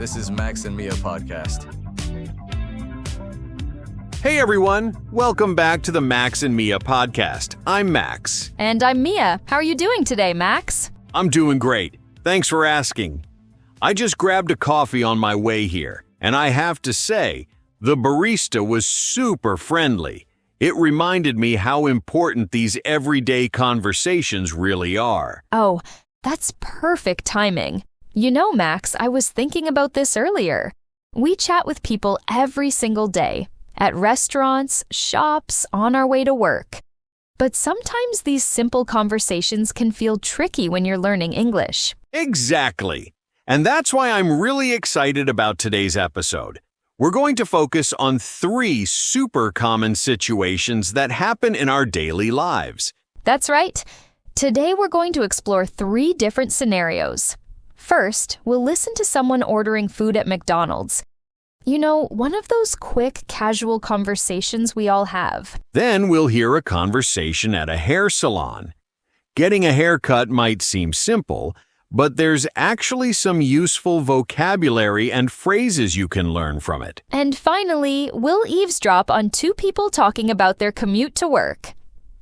This is Max&Miapodcast. Hey everyone, welcome back to the Max&Mia podcast. I'm Max. And I'm Mia. How are you doing today, Max? I'm doing great. Thanks for asking. I just grabbed a coffee on my way here, and I have to say, the barista was super friendly. It reminded me how important these everyday conversations really are. Oh, that's perfect timing. You know, Max, I was thinking about this earlier. We chat with people every single day, at restaurants, shops, on our way to work. But sometimes these simple conversations can feel tricky when you're learning English. Exactly. And that's why I'm really excited about today's episode. We're going to focus on 3 super common situations that happen in our daily lives. That's right. Today we're going to explore 3 different scenarios. First, we'll listen to someone ordering food at McDonald's. You know, one of those quick, casual conversations we all have. Then we'll hear a conversation at a hair salon. Getting a haircut might seem simple, but there's actually some useful vocabulary and phrases you can learn from it. And finally, we'll eavesdrop on 2 people talking about their commute to work.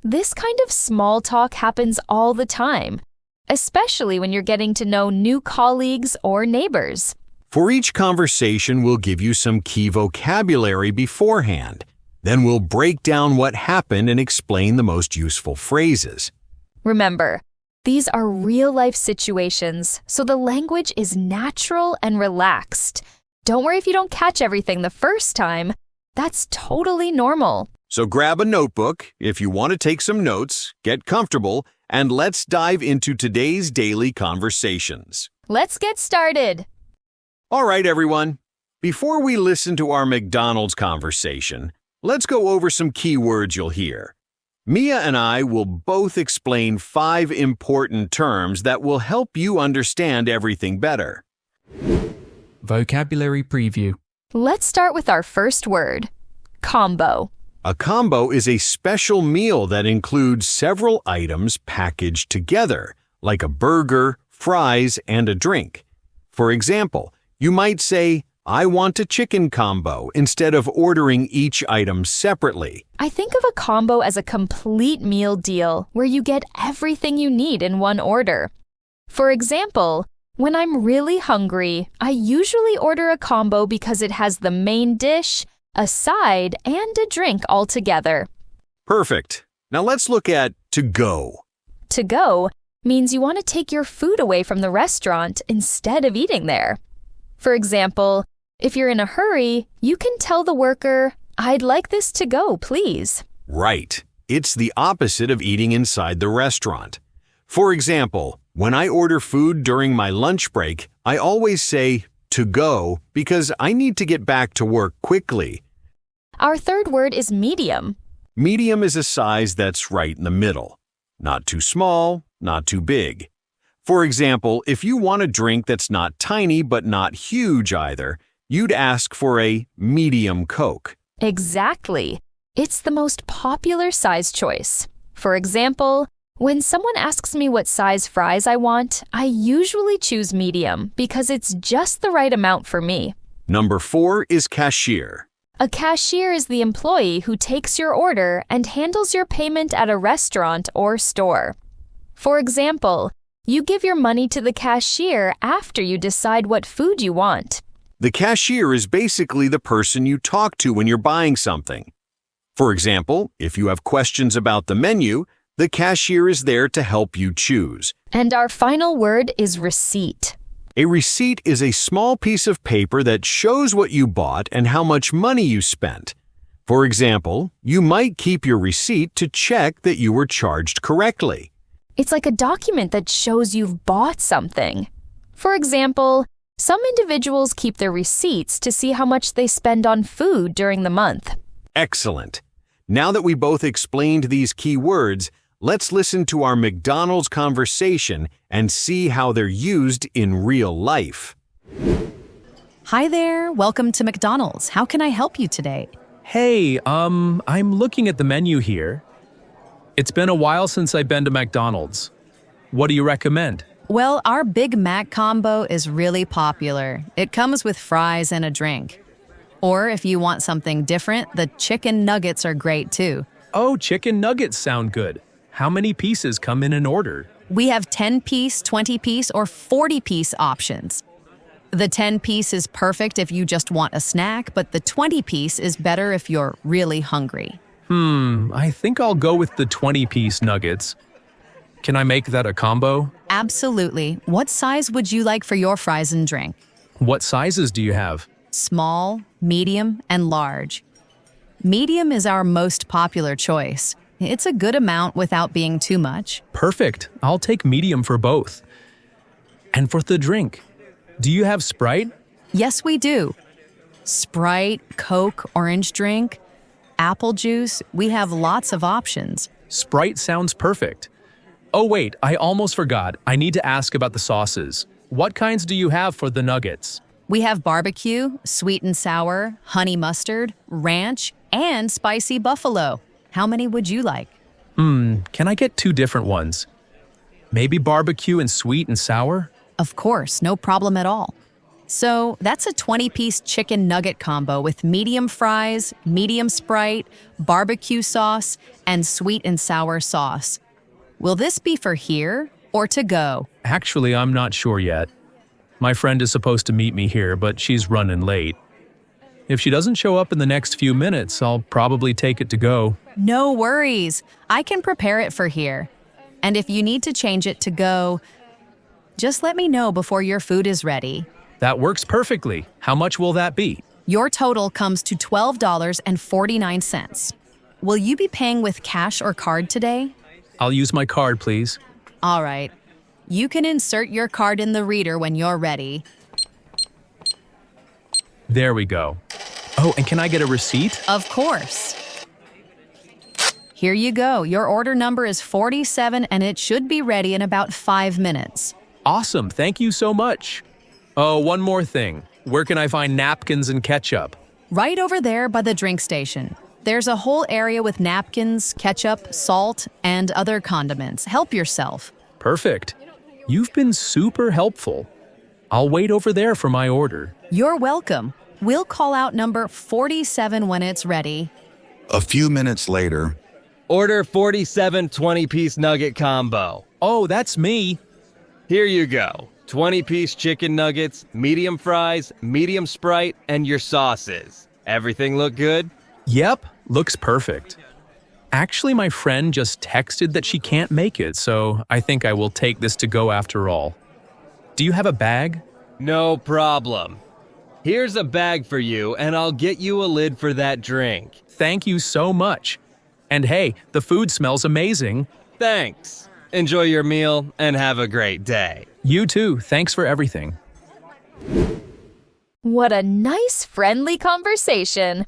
This kind of small talk happens all the time, especially when you're getting to know new colleagues or neighbors. For each conversation, we'll give you some key vocabulary beforehand. Then we'll break down what happened and explain the most useful phrases. Remember, these are real-life situations, so the language is natural and relaxed. Don't worry if you don't catch everything the first time. That's totally normal. So grab a notebook if you want to take some notes, get comfortable, and let's dive into today's daily conversations. Let's get started. All right, everyone. Before we listen to our McDonald's conversation, let's go over some key words you'll hear. Mia and I will both explain 5 important terms that will help you understand everything better. Vocabulary preview. Let's start with our first word, combo. A combo is a special meal that includes several items packaged together, like a burger, fries, and a drink. For example, you might say, "I want a chicken combo," instead of ordering each item separately. I think of a combo as a complete meal deal where you get everything you need in one order. For example, when I'm really hungry, I usually order a combo because it has the main dish, a side, and a drink all together. Perfect. Now let's look at to go. To go means you want to take your food away from the restaurant instead of eating there. For example, if you're in a hurry, you can tell the worker, "I'd like this to go, please." Right. It's the opposite of eating inside the restaurant. For example, when I order food during my lunch break, I always say to go because I need to get back to work quickly. Our third word is medium. Medium is a size that's right in the middle. Not too small, not too big. For example, if you want a drink that's not tiny but not huge either, you'd ask for a medium Coke. Exactly. It's the most popular size choice. For example, when someone asks me what size fries I want, I usually choose medium because it's just the right amount for me. Number 4 is cashier. A cashier is the employee who takes your order and handles your payment at a restaurant or store. For example, you give your money to the cashier after you decide what food you want. The cashier is basically the person you talk to when you're buying something. For example, if you have questions about the menu, the cashier is there to help you choose. And our final word is receipt. A receipt is a small piece of paper that shows what you bought and how much money you spent. For example, you might keep your receipt to check that you were charged correctly. It's like a document that shows you've bought something. For example, some individuals keep their receipts to see how much they spend on food during the month. Excellent. Now that we both explained these key words, let's listen to our McDonald's conversation and see how they're used in real life. Hi there, welcome to McDonald's. How can I help you today? Hey, I'm looking at the menu here. It's been a while since I've been to McDonald's. What do you recommend? Well, our Big Mac combo is really popular. It comes with fries and a drink. Or if you want something different, the chicken nuggets are great too. Oh, chicken nuggets sound good. How many pieces come in an order? We have 10-piece, 20-piece, or 40-piece options. The 10-piece is perfect if you just want a snack, but the 20-piece is better if you're really hungry. I think I'll go with the 20-piece nuggets. Can I make that a combo? Absolutely. What size would you like for your fries and drink? What sizes do you have? Small, medium, and large. Medium is our most popular choice. It's a good amount without being too much. Perfect. I'll take medium for both. And for the drink, do you have Sprite? Yes, we do. Sprite, Coke, orange drink, apple juice. We have lots of options. Sprite sounds perfect. Oh wait, I almost forgot. I need to ask about the sauces. What kinds do you have for the nuggets? We have barbecue, sweet and sour, honey mustard, ranch, and spicy buffalo. How many would you like? Can I get 2 different ones? Maybe barbecue and sweet and sour? Of course, no problem at all. So that's a 20-piece chicken nugget combo with medium fries, medium Sprite, barbecue sauce, and sweet and sour sauce. Will this be for here or to go? Actually, I'm not sure yet. My friend is supposed to meet me here, but she's running late. If she doesn't show up in the next few minutes, I'll probably take it to go. No worries. I can prepare it for here. And if you need to change it to go, just let me know before your food is ready. That works perfectly. How much will that be? Your total comes to $12.49. Will you be paying with cash or card today? I'll use my card, please. All right. You can insert your card in the reader when you're ready. There we go. Oh, and can I get a receipt? Of course. Here you go. Your order number is 47 and it should be ready in about 5 minutes. Awesome. Thank you so much. Oh, one more thing. Where can I find napkins and ketchup? Right over there by the drink station. There's a whole area with napkins, ketchup, salt, and other condiments. Help yourself. Perfect. You've been super helpful. I'll wait over there for my order. You're welcome. We'll call out number 47 when it's ready. A few minutes later, Order 47 20-piece nugget combo. Oh, that's me. Here you go. 20-piece chicken nuggets, medium fries, medium Sprite, and your sauces. Everything look good? Yep, looks perfect. Actually, my friend just texted that she can't make it, so I think I will take this to go after all. Do you have a bag? No problem. Here's a bag for you, and I'll get you a lid for that drink. Thank you so much. And hey, the food smells amazing. Thanks. Enjoy your meal, and have a great day. You too. Thanks for everything. What a nice, friendly conversation.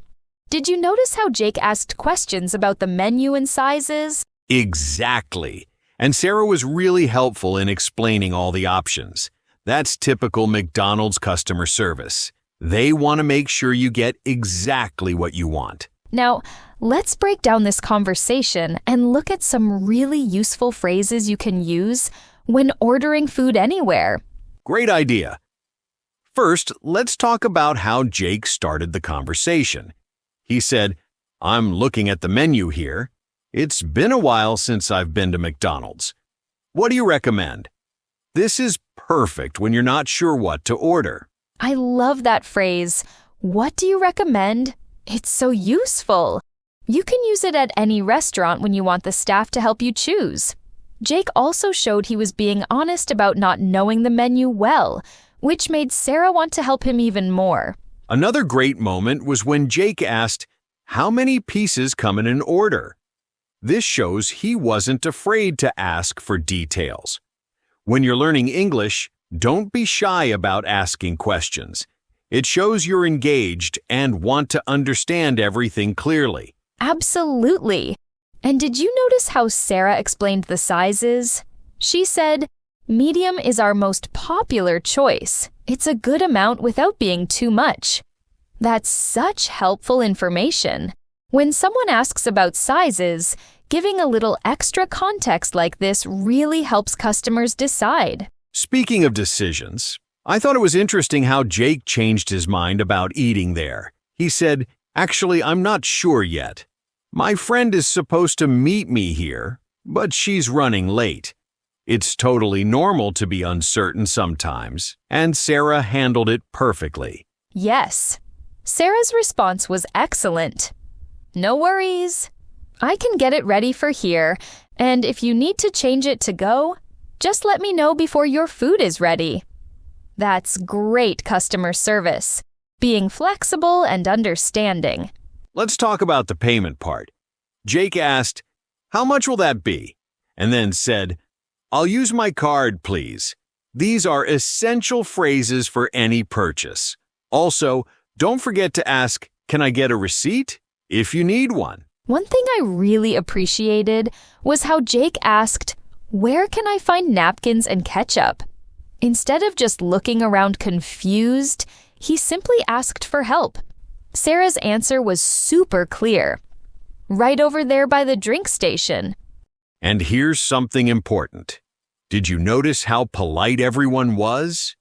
Did you notice how Jake asked questions about the menu and sizes? Exactly. And Sarah was really helpful in explaining all the options. That's typical McDonald's customer service. They want to make sure you get exactly what you want. Now, let's break down this conversation and look at some really useful phrases you can use when ordering food anywhere. Great idea. First, let's talk about how Jake started the conversation. He said, "I'm looking at the menu here. It's been a while since I've been to McDonald's. What do you recommend?" This is perfect when you're not sure what to order. I love that phrase. What do you recommend? It's so useful. You can use it at any restaurant when you want the staff to help you choose. Jake also showed he was being honest about not knowing the menu well, which made Sarah want to help him even more. Another great moment was when Jake asked, "How many pieces come in an order?" This shows he wasn't afraid to ask for details. When you're learning English, don't be shy about asking questions. It shows you're engaged and want to understand everything clearly. Absolutely. And did you notice how Sarah explained the sizes? She said, medium is our most popular choice. It's a good amount without being too much. That's such helpful information. When someone asks about sizes, giving a little extra context like this really helps customers decide. Speaking of decisions, I thought it was interesting how Jake changed his mind about eating there. He said, "Actually, I'm not sure yet. My friend is supposed to meet me here, but she's running late." It's totally normal to be uncertain sometimes, and Sarah handled it perfectly. Yes. Sarah's response was excellent. "No worries. I can get it ready for here, and if you need to change it to go, just let me know before your food is ready." That's great customer service, being flexible and understanding. Let's talk about the payment part. Jake asked, "How much will that be?" and then said, "I'll use my card, please." These are essential phrases for any purchase. Also, don't forget to ask, "Can I get a receipt?" if you need one. One thing I really appreciated was how Jake asked, "Where can I find napkins and ketchup?" Instead of just looking around confused, he simply asked for help. Sarah's answer was super clear. "Right over there by the drink station." And here's something important. Did you notice how polite everyone was?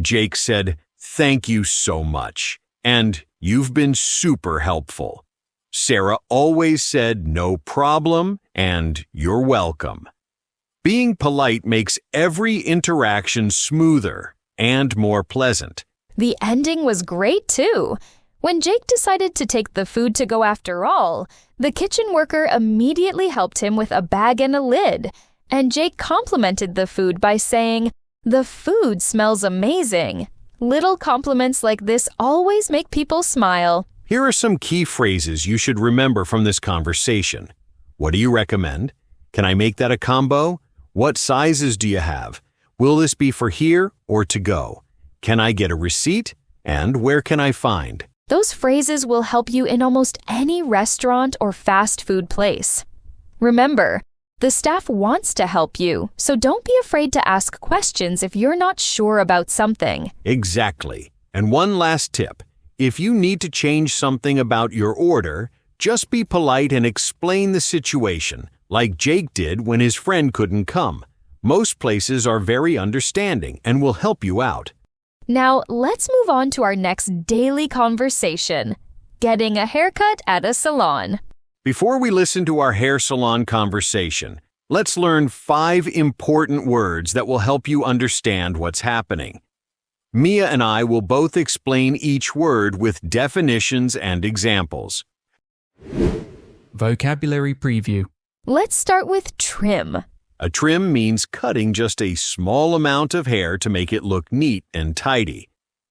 Jake said, "Thank you so much," and "You've been super helpful." Sarah always said, "No problem," and "You're welcome." Being polite makes every interaction smoother and more pleasant. The ending was great too. When Jake decided to take the food to go after all, the kitchen worker immediately helped him with a bag and a lid, and Jake complimented the food by saying, "The food smells amazing." Little compliments like this always make people smile. Here are some key phrases you should remember from this conversation. What do you recommend? Can I make that a combo? What sizes do you have? Will this be for here or to go? Can I get a receipt? And where can I find? Those phrases will help you in almost any restaurant or fast food place. Remember, the staff wants to help you, so don't be afraid to ask questions if you're not sure about something. Exactly. And one last tip. If you need to change something about your order, just be polite and explain the situation, like Jake did when his friend couldn't come. Most places are very understanding and will help you out. Now, let's move on to our next daily conversation, getting a haircut at a salon. Before we listen to our hair salon conversation, let's learn 5 important words that will help you understand what's happening. Mia and I will both explain each word with definitions and examples. Vocabulary preview. Let's start with trim. A trim means cutting just a small amount of hair to make it look neat and tidy.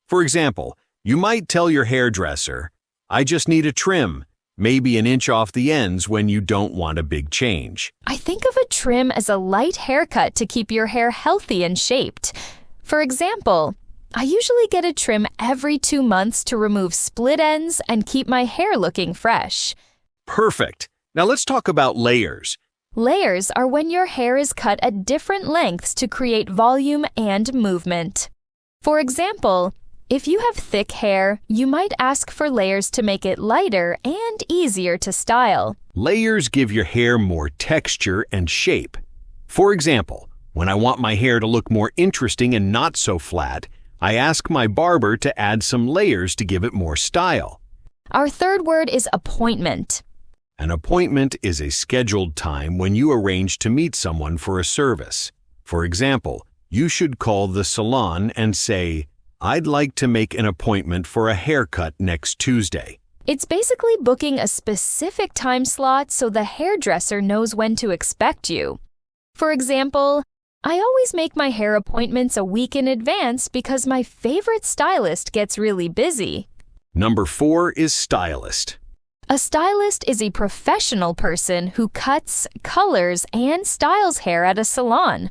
For example, you might tell your hairdresser, "I just need a trim, maybe an inch off the ends," when you don't want a big change. I think of a trim as a light haircut to keep your hair healthy and shaped. For example, I usually get a trim every 2 months to remove split ends and keep my hair looking fresh. Perfect. Now let's talk about layers. Layers are when your hair is cut at different lengths to create volume and movement. For example, if you have thick hair, you might ask for layers to make it lighter and easier to style. Layers give your hair more texture and shape. For example, when I want my hair to look more interesting and not so flat, I ask my barber to add some layers to give it more style. Our third word is appointment. An appointment is a scheduled time when you arrange to meet someone for a service. For example, you should call the salon and say, "I'd like to make an appointment for a haircut next Tuesday." It's basically booking a specific time slot so the hairdresser knows when to expect you. For example, I always make my hair appointments a week in advance because my favorite stylist gets really busy. Number 4 is stylist. A stylist is a professional person who cuts, colors, and styles hair at a salon.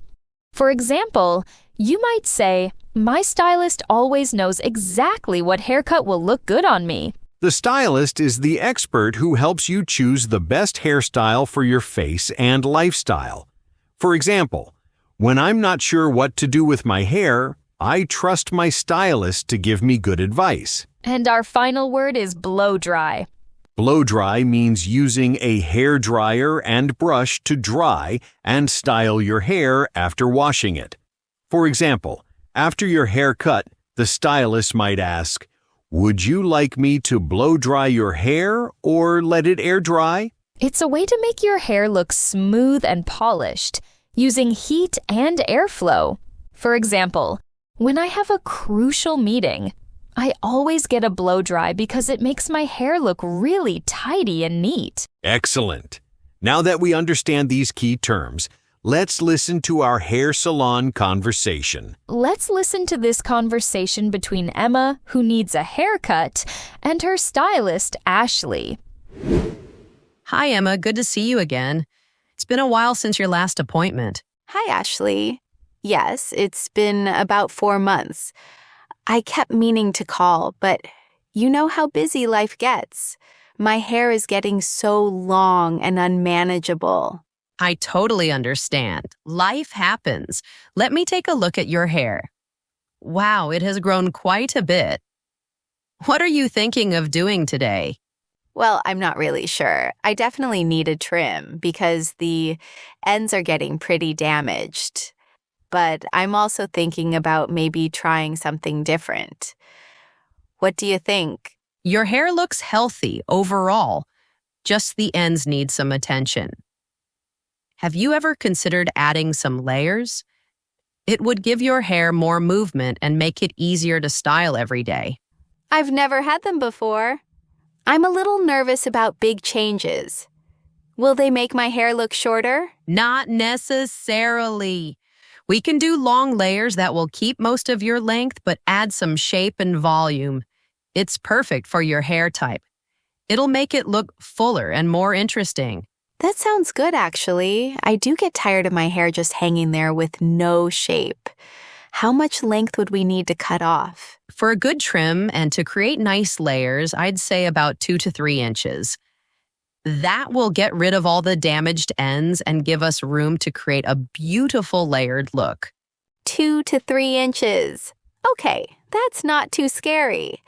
For example, you might say, "My stylist always knows exactly what haircut will look good on me." The stylist is the expert who helps you choose the best hairstyle for your face and lifestyle. For example, when I'm not sure what to do with my hair, I trust my stylist to give me good advice. And our final word is blow dry. Blow dry means using a hair dryer and brush to dry and style your hair after washing it. For example, after your haircut, the stylist might ask, "Would you like me to blow dry your hair or let it air dry?" It's a way to make your hair look smooth and polished, using heat and airflow. For example, when I have a crucial meeting, I always get a blow dry because it makes my hair look really tidy and neat. Excellent. Now that we understand these key terms, let's listen to our hair salon conversation. Let's listen to this conversation between Emma, who needs a haircut, and her stylist, Ashley. Hi, Emma. Good to see you again. It's been a while since your last appointment. Hi, Ashley. Yes, it's been about 4 months. I kept meaning to call, but you know how busy life gets. My hair is getting so long and unmanageable. I totally understand. Life happens. Let me take a look at your hair. Wow, it has grown quite a bit. What are you thinking of doing today? Well, I'm not really sure. I definitely need a trim because the ends are getting pretty damaged. But I'm also thinking about maybe trying something different. What do you think? Your hair looks healthy overall. Just the ends need some attention. Have you ever considered adding some layers? It would give your hair more movement and make it easier to style every day. I've never had them before. I'm a little nervous about big changes. Will they make my hair look shorter? Not necessarily. We can do long layers that will keep most of your length but add some shape and volume. It's perfect for your hair type. It'll make it look fuller and more interesting. That sounds good, actually. I do get tired of my hair just hanging there with no shape. How much length would we need to cut off? For a good trim and to create nice layers, I'd say about 2 to 3 inches. That will get rid of all the damaged ends and give us room to create a beautiful layered look. 2 to 3 inches. Okay, that's not too scary.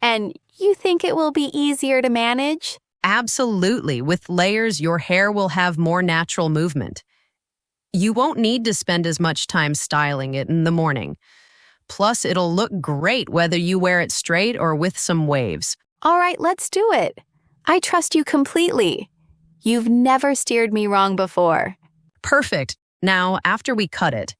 And you think it will be easier to manage? Absolutely. With layers, your hair will have more natural movement. You won't need to spend as much time styling it in the morning. Plus, it'll look great whether you wear it straight or with some waves. All right, let's do it. I trust you completely. You've never steered me wrong before. Perfect. Now, after we cut it,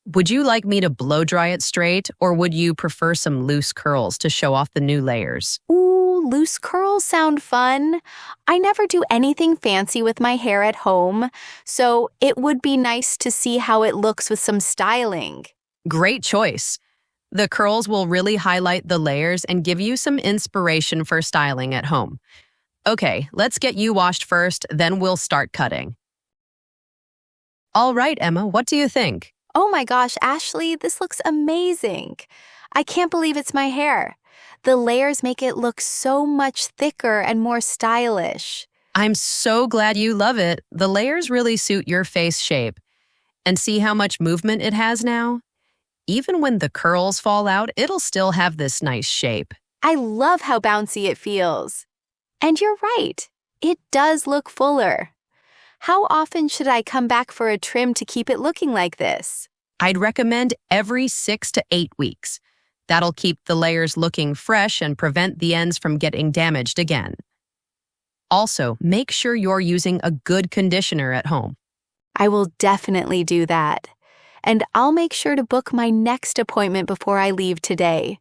would you like me to blow dry it straight, or would you prefer some loose curls to show off the new layers? Ooh, loose curls sound fun. I never do anything fancy with my hair at home, so it would be nice to see how it looks with some styling. Great choice. The curls will really highlight the layers and give you some inspiration for styling at home. Okay, let's get you washed first, then we'll start cutting. All right, Emma, what do you think? Oh my gosh, Ashley, this looks amazing. I can't believe it's my hair. The layers make it look so much thicker and more stylish. I'm so glad you love it. The layers really suit your face shape. And see how much movement it has now? Even when the curls fall out, it'll still have this nice shape. I love how bouncy it feels. And you're right, it does look fuller. How often should I come back for a trim to keep it looking like this? I'd recommend every 6 to 8 weeks. That'll keep the layers looking fresh and prevent the ends from getting damaged again. Also, make sure you're using a good conditioner at home. I will definitely do that. And I'll make sure to book my next appointment before I leave today.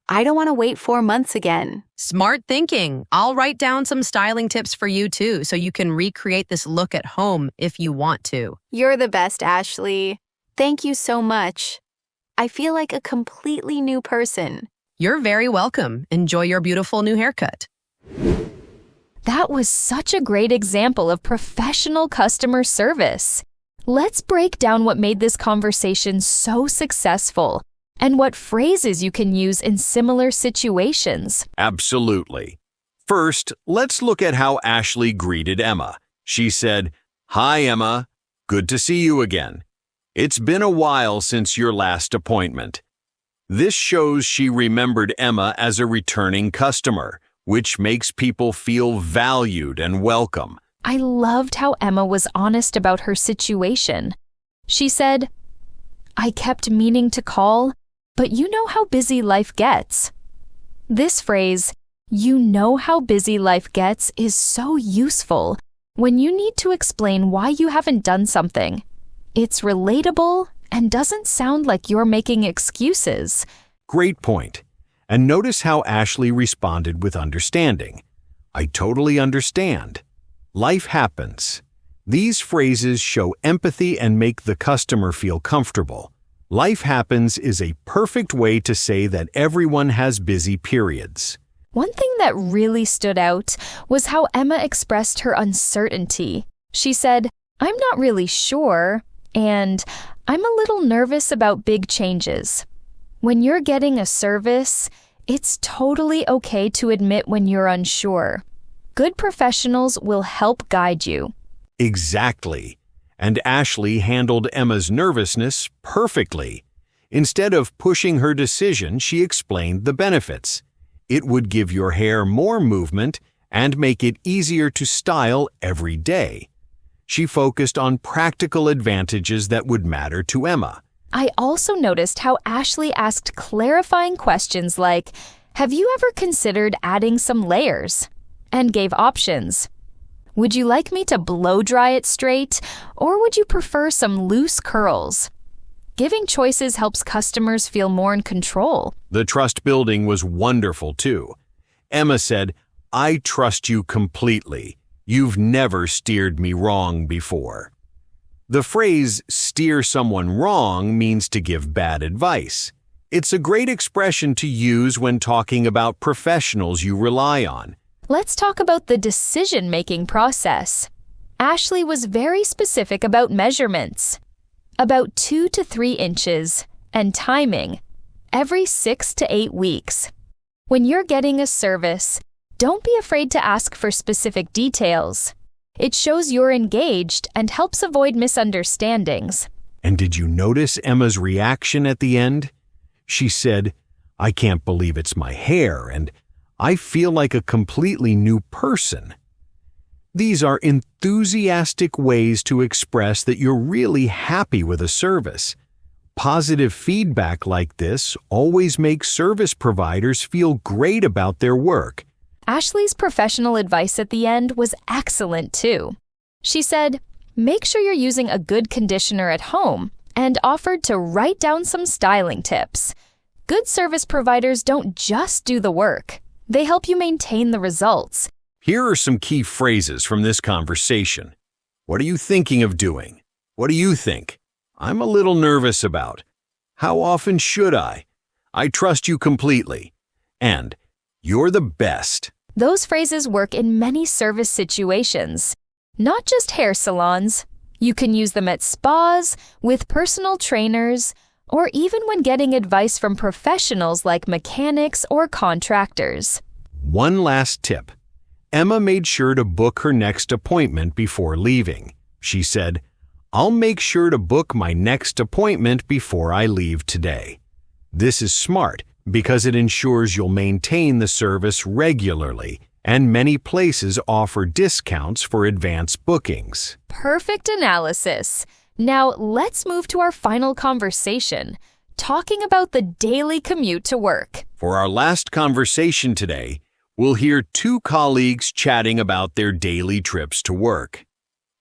I don't want to wait 4 months again. Smart thinking. I'll write down some styling tips for you too, so you can recreate this look at home if you want to. You're the best, Ashley. Thank you so much. I feel like a completely new person. You're very welcome. Enjoy your beautiful new haircut. That was such a great example of professional customer service. Let's break down what made this conversation so successful and what phrases you can use in similar situations. Absolutely. First, let's look at how Ashley greeted Emma. She said, "Hi, Emma. Good to see you again. It's been a while since your last appointment." This shows she remembered Emma as a returning customer, which makes people feel valued and welcome. I loved how Emma was honest about her situation. She said, I kept meaning to call, but you know how busy life gets. This phrase, you know how busy life gets, is so useful when you need to explain why you haven't done something. It's relatable and doesn't sound like you're making excuses. Great point. And notice how Ashley responded with understanding. I totally understand. Life happens. These phrases show empathy and make the customer feel comfortable. Life happens is a perfect way to say that everyone has busy periods. One thing that really stood out was how Emma expressed her uncertainty. She said, I'm not really sure, and I'm a little nervous about big changes. When you're getting a service, it's totally okay to admit when you're unsure. Good professionals will help guide you. Exactly. And Ashley handled Emma's nervousness perfectly. Instead of pushing her decision, she explained the benefits. It would give your hair more movement and make it easier to style every day. She focused on practical advantages that would matter to Emma. I also noticed how Ashley asked clarifying questions like, have you ever considered adding some layers? And gave options. Would you like me to blow dry it straight, or would you prefer some loose curls? Giving choices helps customers feel more in control. The trust building was wonderful too. Emma said, I trust you completely. You've never steered me wrong before. The phrase steer someone wrong means to give bad advice. It's a great expression to use when talking about professionals you rely on. Let's talk about the decision-making process. Ashley was very specific about measurements. About 2 to 3 inches, and timing, every 6 to 8 weeks. When you're getting a service, don't be afraid to ask for specific details. It shows you're engaged and helps avoid misunderstandings. And did you notice Emma's reaction at the end? She said, I can't believe it's my hair, and I feel like a completely new person. These are enthusiastic ways to express that you're really happy with a service. Positive feedback like this always makes service providers feel great about their work. Ashley's professional advice at the end was excellent too. She said, make sure you're using a good conditioner at home, and offered to write down some styling tips. Good service providers don't just do the work. They help you maintain the results. Here are some key phrases from this conversation. What are you thinking of doing? What do you think? I'm a little nervous about. How often should I? I trust you completely. And you're the best. Those phrases work in many service situations, not just hair salons. You can use them at spas, with personal trainers, or even when getting advice from professionals like mechanics or contractors. One last tip. Emma made sure to book her next appointment before leaving. She said, I'll make sure to book my next appointment before I leave today. This is smart because it ensures you'll maintain the service regularly, and many places offer discounts for advance bookings. Perfect analysis. Now let's move to our final conversation, talking about the daily commute to work. For our last conversation today, we'll hear 2 colleagues chatting about their daily trips to work.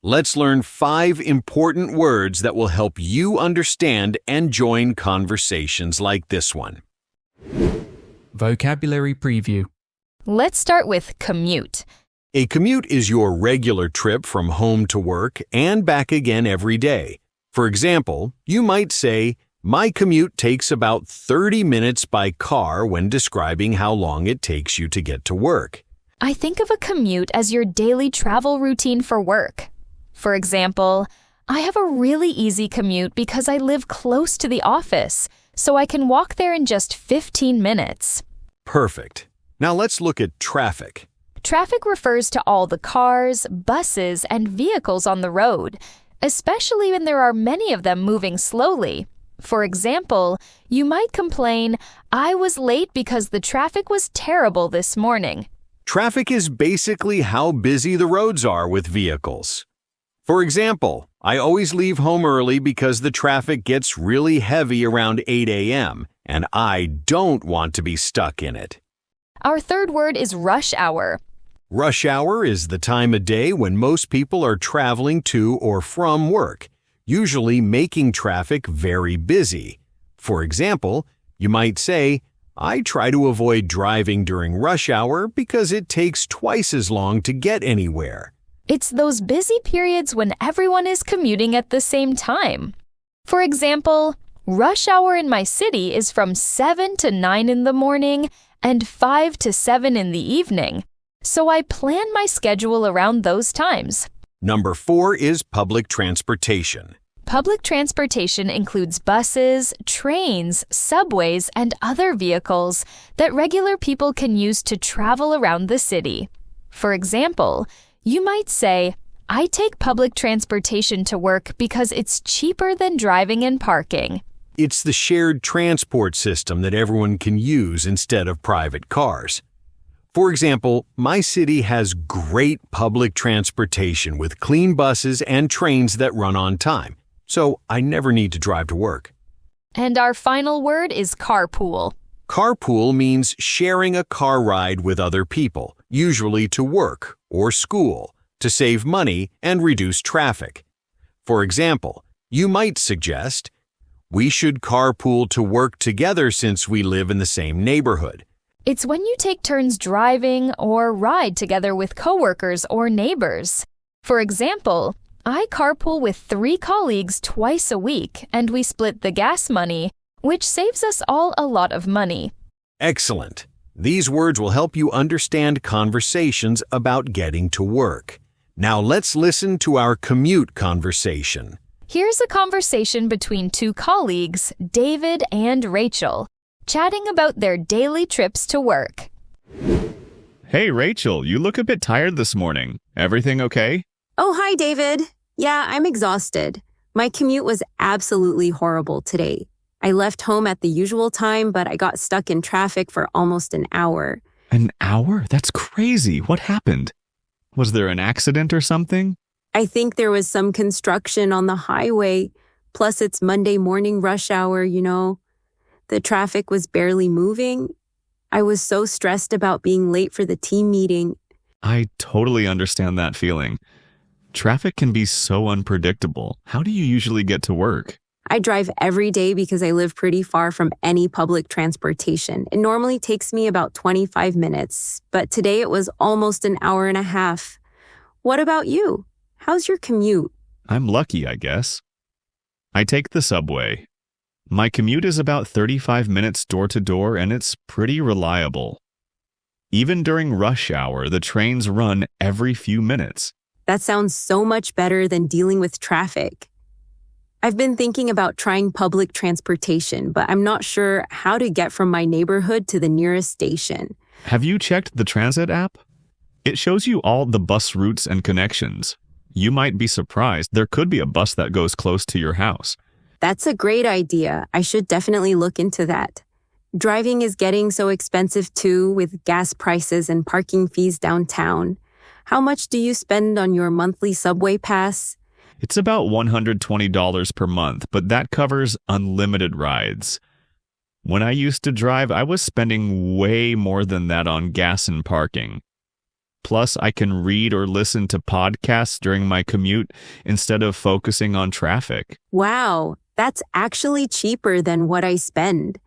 Let's learn 5 important words that will help you understand and join conversations like this one. Vocabulary preview. Let's start with commute. A commute is your regular trip from home to work and back again every day. For example, you might say, my commute takes about 30 minutes by car when describing how long it takes you to get to work. I think of a commute as your daily travel routine for work. For example, I have a really easy commute because I live close to the office, so I can walk there in just 15 minutes. Perfect. Now let's look at traffic. Traffic refers to all the cars, buses, and vehicles on the road, especially when there are many of them moving slowly. For example, you might complain, I was late because the traffic was terrible this morning. Traffic is basically how busy the roads are with vehicles. For example, I always leave home early because the traffic gets really heavy around 8 a.m., and I don't want to be stuck in it. Our third word is rush hour. Rush hour is the time of day when most people are traveling to or from work, usually making traffic very busy. For example, you might say, I try to avoid driving during rush hour because it takes twice as long to get anywhere. It's those busy periods when everyone is commuting at the same time. For example, rush hour in my city is from 7 to 9 in the morning and 5 to 7 in the evening, so I plan my schedule around those times. Number 4 is public transportation. Public transportation includes buses, trains, subways, and other vehicles that regular people can use to travel around the city. For example, you might say, I take public transportation to work because it's cheaper than driving and parking. It's the shared transport system that everyone can use instead of private cars. For example, my city has great public transportation with clean buses and trains that run on time, so I never need to drive to work. And our final word is carpool. Carpool means sharing a car ride with other people, usually to work or school, to save money and reduce traffic. For example, you might suggest, we should carpool to work together since we live in the same neighborhood. It's when you take turns driving or ride together with coworkers or neighbors. For example, I carpool with 3 colleagues twice a week, and we split the gas money, which saves us all a lot of money. Excellent. These words will help you understand conversations about getting to work. Now let's listen to our commute conversation. Here's a conversation between 2 colleagues, David and Rachel, chatting about their daily trips to work. Hey, Rachel, you look a bit tired this morning. Everything okay? Oh, hi, David. Yeah, I'm exhausted. My commute was absolutely horrible today. I left home at the usual time, but I got stuck in traffic for almost an hour. An hour? That's crazy. What happened? Was there an accident or something? I think there was some construction on the highway, plus it's Monday morning rush hour, you know. The traffic was barely moving. I was so stressed about being late for the team meeting. I totally understand that feeling. Traffic can be so unpredictable. How do you usually get to work? I drive every day because I live pretty far from any public transportation. It normally takes me about 25 minutes, but today it was almost an hour and a half. What about you? How's your commute? I'm lucky, I guess. I take the subway. My commute is about 35 minutes door to door, and it's pretty reliable. Even during rush hour, the trains run every few minutes. That sounds so much better than dealing with traffic. I've been thinking about trying public transportation, but I'm not sure how to get from my neighborhood to the nearest station. Have you checked the transit app? It shows you all the bus routes and connections. You might be surprised. There could be a bus that goes close to your house. That's a great idea. I should definitely look into that. Driving is getting so expensive too, with gas prices and parking fees downtown. How much do you spend on your monthly subway pass? It's about $120 per month, but that covers unlimited rides. When I used to drive, I was spending way more than that on gas and parking. Plus, I can read or listen to podcasts during my commute instead of focusing on traffic. Wow, that's actually cheaper than what I spend.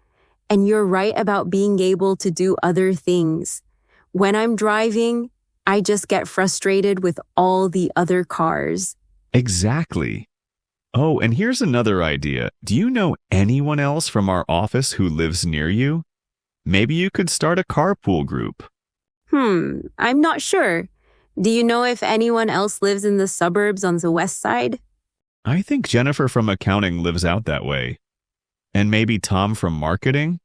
And you're right about being able to do other things. When I'm driving, I just get frustrated with all the other cars. Exactly. Oh, and here's another idea. Do you know anyone else from our office who lives near you? Maybe you could start a carpool group. I'm not sure. Do you know if anyone else lives in the suburbs on the west side? I think Jennifer from accounting lives out that way. And maybe Tom from marketing?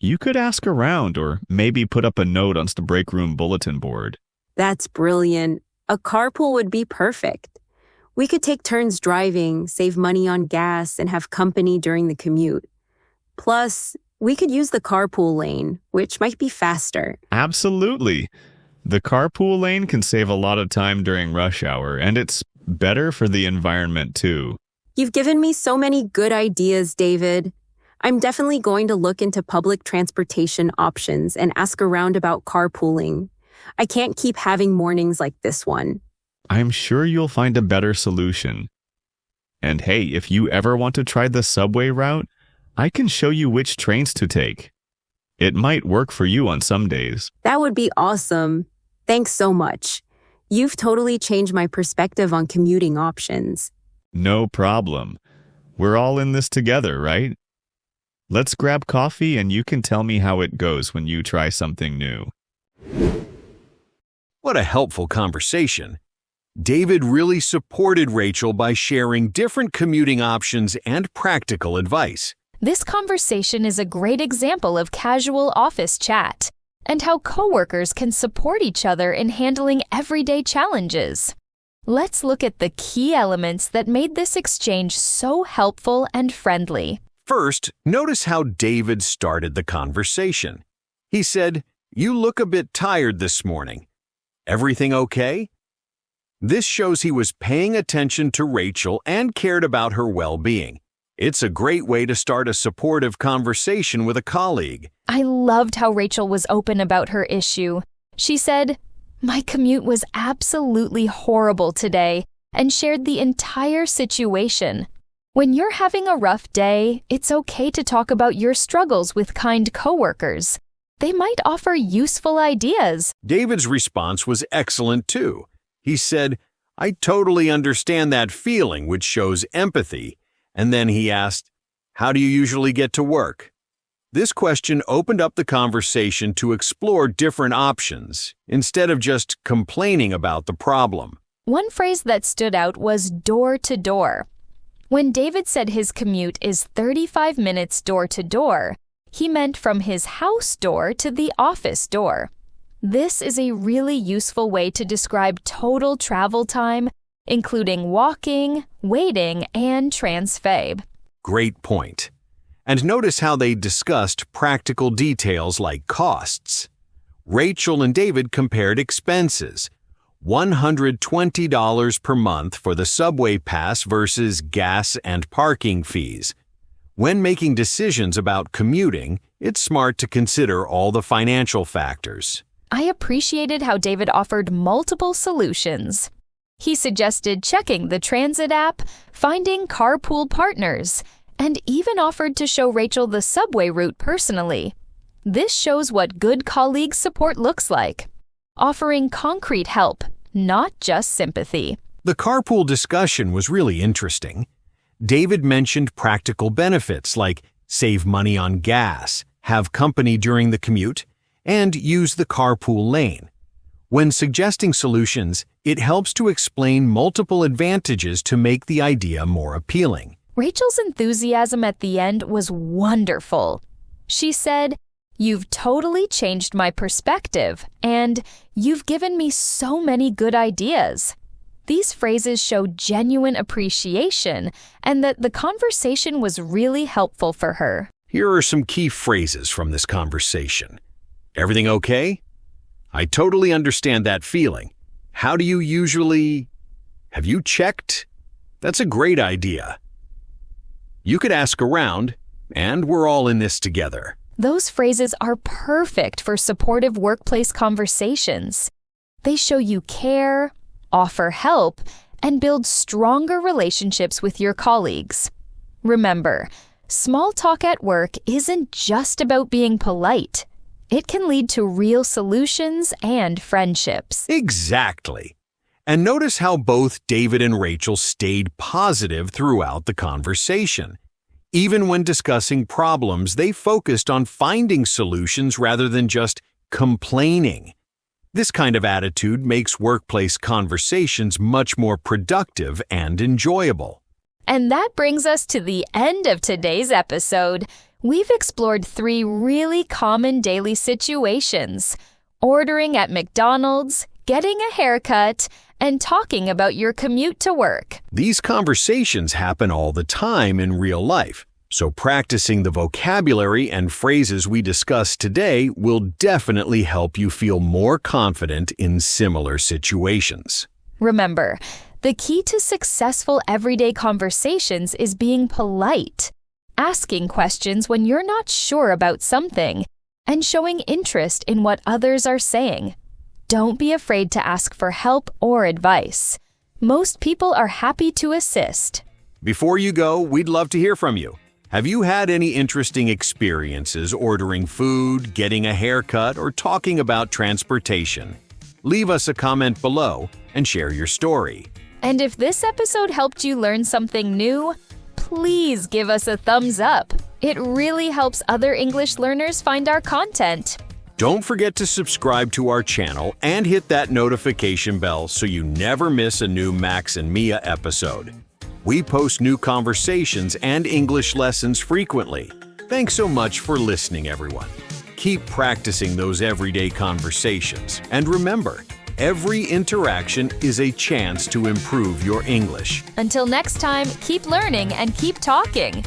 You could ask around or maybe put up a note on the break room bulletin board. That's brilliant. A carpool would be perfect. We could take turns driving, save money on gas, and have company during the commute. Plus, we could use the carpool lane, which might be faster. Absolutely. The carpool lane can save a lot of time during rush hour, and it's better for the environment too. You've given me so many good ideas, David. I'm definitely going to look into public transportation options and ask around about carpooling. I can't keep having mornings like this one. I'm sure you'll find a better solution. And hey, if you ever want to try the subway route, I can show you which trains to take. It might work for you on some days. That would be awesome. Thanks so much. You've totally changed my perspective on commuting options. No problem. We're all in this together, right? Let's grab coffee and you can tell me how it goes when you try something new. What a helpful conversation. David really supported Rachel by sharing different commuting options and practical advice. This conversation is a great example of casual office chat and how coworkers can support each other in handling everyday challenges. Let's look at the key elements that made this exchange so helpful and friendly. First, notice how David started the conversation. He said, "You look a bit tired this morning. Everything okay?" This shows he was paying attention to Rachel and cared about her well-being. It's a great way to start a supportive conversation with a colleague. I loved how Rachel was open about her issue. She said, "My commute was absolutely horrible today," and shared the entire situation. When you're having a rough day, it's okay to talk about your struggles with kind coworkers. They might offer useful ideas. David's response was excellent too. He said, "I totally understand that feeling," which shows empathy. And then he asked, "How do you usually get to work?" This question opened up the conversation to explore different options, instead of just complaining about the problem. One phrase that stood out was door to door. When David said his commute is 35 minutes door to door, he meant from his house door to the office door. This is a really useful way to describe total travel time, including walking, waiting, and transfab. Great point. And notice how they discussed practical details like costs. Rachel and David compared expenses. $120 per month for the subway pass versus gas and parking fees. When making decisions about commuting, it's smart to consider all the financial factors. I appreciated how David offered multiple solutions. He suggested checking the transit app, finding carpool partners, and even offered to show Rachel the subway route personally. This shows what good colleague support looks like, offering concrete help, not just sympathy. The carpool discussion was really interesting. David mentioned practical benefits like save money on gas, have company during the commute, and use the carpool lane. When suggesting solutions, it helps to explain multiple advantages to make the idea more appealing. Rachel's enthusiasm at the end was wonderful. She said, "You've totally changed my perspective, and you've given me so many good ideas." These phrases show genuine appreciation and that the conversation was really helpful for her. Here are some key phrases from this conversation. Everything okay? I totally understand that feeling. How do you usually... Have you checked? That's a great idea. You could ask around, and we're all in this together. Those phrases are perfect for supportive workplace conversations. They show you care, offer help, and build stronger relationships with your colleagues. Remember, small talk at work isn't just about being polite. It can lead to real solutions and friendships. Exactly. And notice how both David and Rachel stayed positive throughout the conversation. Even when discussing problems, they focused on finding solutions rather than just complaining. This kind of attitude makes workplace conversations much more productive and enjoyable. And that brings us to the end of today's episode. We've explored 3 really common daily situations: ordering at McDonald's, getting a haircut, and talking about your commute to work. These conversations happen all the time in real life, so practicing the vocabulary and phrases we discussed today will definitely help you feel more confident in similar situations. Remember, The key to successful everyday conversations is being polite, asking questions when you're not sure about something, and showing interest in what others are saying. Don't be afraid to ask for help or advice. Most people are happy to assist. Before you go, we'd love to hear from you. Have you had any interesting experiences ordering food, getting a haircut, or talking about transportation? Leave us a comment below and share your story. And if this episode helped you learn something new, please give us a thumbs up. It really helps other English learners find our content. Don't forget to subscribe to our channel and hit that notification bell so you never miss a new Max and Mia episode. We post new conversations and English lessons frequently. Thanks so much for listening, everyone. Keep practicing those everyday conversations. And remember, every interaction is a chance to improve your English. Until next time, keep learning and keep talking.